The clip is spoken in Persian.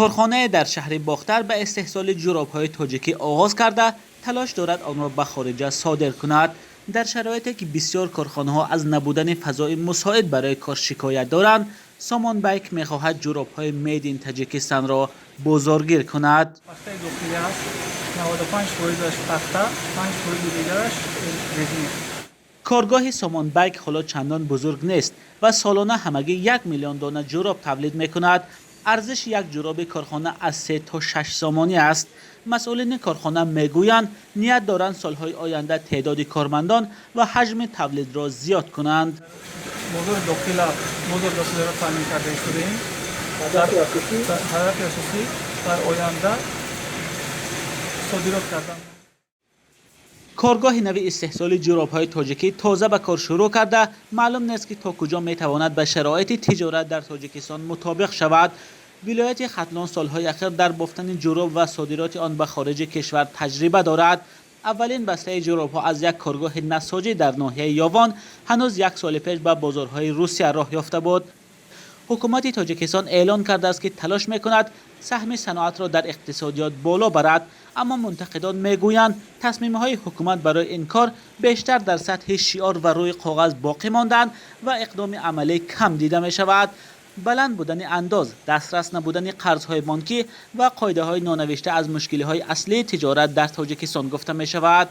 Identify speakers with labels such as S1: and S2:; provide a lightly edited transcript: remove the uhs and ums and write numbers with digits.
S1: کارخانه در شهر باختر به استحصال جوراب‌های تاجیکی آغاز کرده تلاش دارد آن را به خارج صادر کند. در شرایطی که بسیار کارخانه‌ها از نبودن فضای مساعد برای کار شکایت دارند، سامان بیک می‌خواهد جوراب‌های مید این تاجیکستان را بازارگیر کند.
S2: پخته داخلی است 95% پخته، 5% دیگرش رزین.
S1: کارگاه سامان بیک حالا چندان بزرگ نیست و سالانه همگی 1 میلیون دانه جوراب تولید می‌کند. ارزش یک جوراب کارخانه از 3 تا 6 سامانی است. مسئولین کارخانه میگویند نیت دارند سالهای آینده تعداد کارمندان و حجم تولید را زیاد کنند.
S2: بازار داخلی را تامین کرده شدیم. هدف اساسی در آینده صادرات کردن.
S1: کارگاه نوی استحصال جوراب‌های تاجیکی تازه به کار شروع کرده. معلوم نیست که تا کجا میتواند به شرایط تجارت در تاجیکستان مطابق شود. ولایت ختلان سالهای اخیر در بافتن جوراب و صادرات آن به خارج کشور تجربه دارد. اولین بسته جوراب‌ها از یک کارگاه نساجی در ناحیه یاوان هنوز 1 سال پیش به بازارهای روسیه راه یافته بود. حکومت تاجیکستان اعلان کرده است که تلاش می‌کند سهم صنعت را در اقتصادیات بالا برد، اما منتقدان میگویند تصمیم‌های حکومت برای این کار بیشتر در سطح شعار و روی کاغذ باقی ماندند و اقدام عملی کم دیده می‌شود. بلند بودن انداز، دسترس نبودن قرض‌های بانکی و قاعده‌های نانوشته از مشکل‌های اصلی تجارت در تاجیکستان گفته می‌شود.